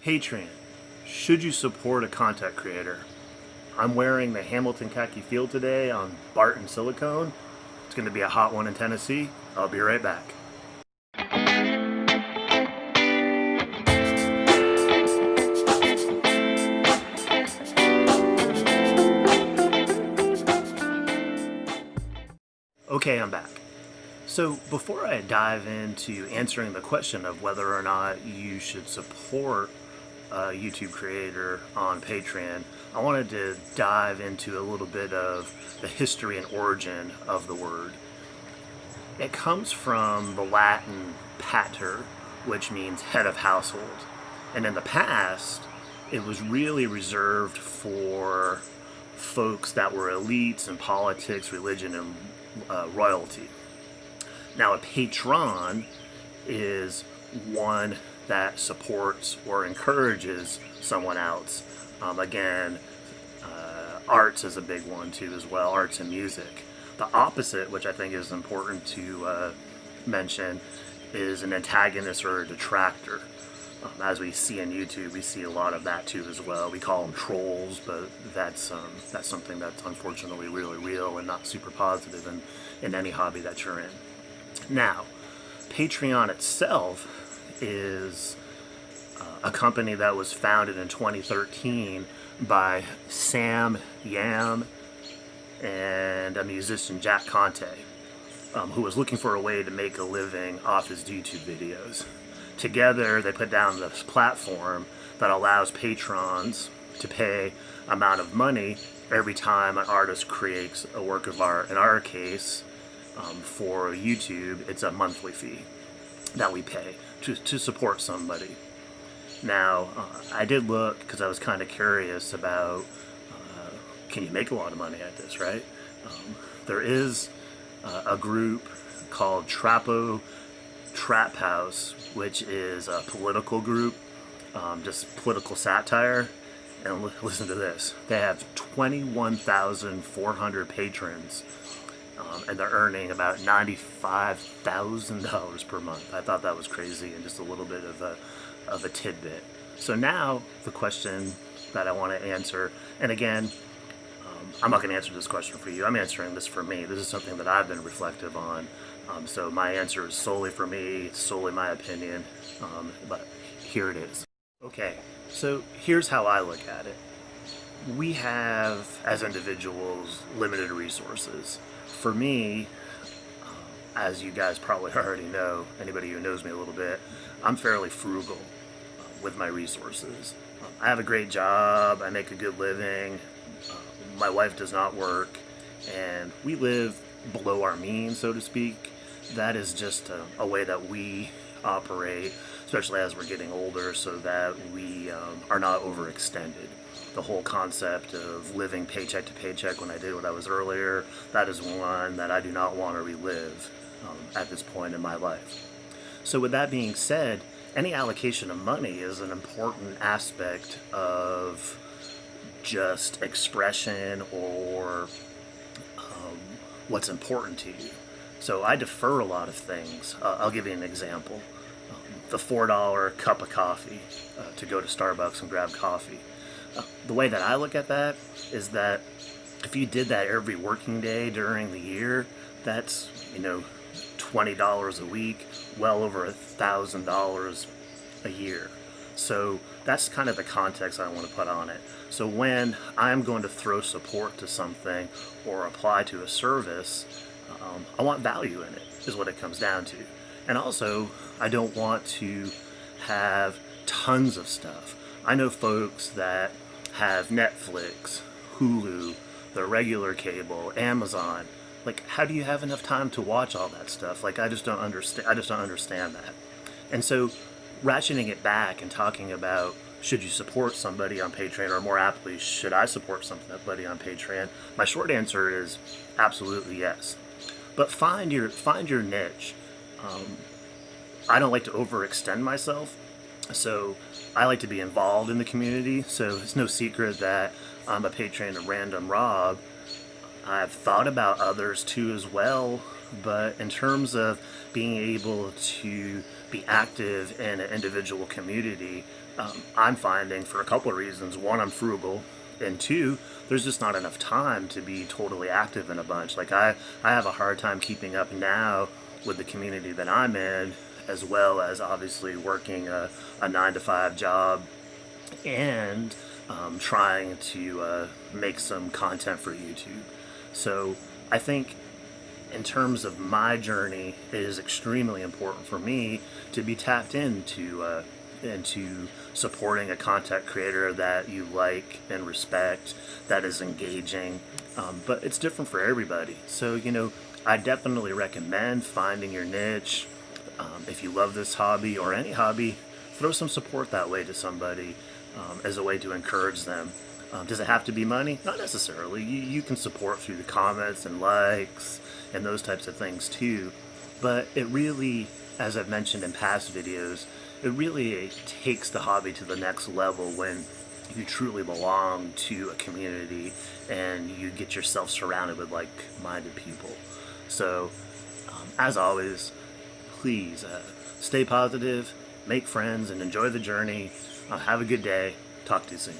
Patreon. Should you support a content creator? I'm wearing the Hamilton Khaki Field today on Barton Silicone. It's going to be a hot one in Tennessee. I'll be right back. Okay, I'm back. So before I dive into answering the question of whether or not you should support a YouTube creator on Patreon, I wanted to dive into a little bit of the history and origin of the word. It comes from the Latin pater, which means head of household. And in the past, it was really reserved for folks that were elites in politics, religion, and royalty. Now, a patron is one that supports or encourages someone else. Arts is a big one too as well, arts and music. The opposite, which I think is important to mention, is an antagonist or a detractor. As we see in YouTube, we see a lot of that too as well. We call them trolls, but that's something that's unfortunately really real and not super positive in any hobby that you're in. Now, Patreon itself is a company that was founded in 2013 by Sam Yam and a musician, Jack Conte, who was looking for a way to make a living off his YouTube videos. Together, they put down this platform that allows patrons to pay amount of money every time an artist creates a work of art. In our case, for YouTube, it's a monthly fee that we pay to support somebody. Now, I did look because I was kind of curious about can you make a lot of money at this, right? There is a group called Trap House, which is a political group, just political satire. And listen to this. They have 21,400 patrons. And they're earning about $95,000 per month. I thought that was crazy and just a little bit of a tidbit. So now the question that I want to answer, and again, I'm not going to answer this question for you. I'm answering this for me. This is something that I've been reflective on. So my answer is solely for me, solely my opinion, but here it is. Okay, so here's how I look at it. We have, as individuals, limited resources. For me, as you guys probably already know, anybody who knows me a little bit, I'm fairly frugal with my resources. I have a great job, I make a good living, my wife does not work, and we live below our means, so to speak. That is just a way that we operate, especially as we're getting older, so that we are not overextended. The whole concept of living paycheck to paycheck when I did what I was earlier, that is one that I do not want to relive at this point in my life. So with that being said, any allocation of money is an important aspect of just expression or what's important to you. So I defer a lot of things. I'll give you an example. The $4 cup of coffee to go to Starbucks and grab coffee. The way that I look at that is that if you did that every working day during the year, that's, $20 a week, well over $1,000 a year. So that's kind of the context I want to put on it. So when I'm going to throw support to something or apply to a service, I want value in it, is what it comes down to. And also, I don't want to have tons of stuff. I know folks that have Netflix, Hulu, the regular cable, Amazon. Like, how do you have enough time to watch all that stuff? Like, I just don't understand that. And so, ratcheting it back and talking about should you support somebody on Patreon, or more aptly, should I support somebody on Patreon? My short answer is absolutely yes. But find your niche. I don't like to overextend myself, so I like to be involved in the community. So it's no secret that I'm a patron of Random Rob. I've thought about others too as well, but in terms of being able to be active in an individual community, I'm finding for a couple of reasons. One, I'm frugal, and two, there's just not enough time to be totally active in a bunch. Like I have a hard time keeping up now with the community that I'm in, as well as obviously working a 9 to 5 job and trying to make some content for YouTube. So I think in terms of my journey, it is extremely important for me to be tapped into supporting a content creator that you like and respect, that is engaging. But it's different for everybody. So, I definitely recommend finding your niche. If you love this hobby or any hobby, throw some support that way to somebody as a way to encourage them. Does it have to be money? Not necessarily. You can support through the comments and likes and those types of things too. But it really, as I've mentioned in past videos, it really takes the hobby to the next level when you truly belong to a community and you get yourself surrounded with like-minded people. So, as always, please stay positive, make friends, and enjoy the journey. Have a good day. Talk to you soon.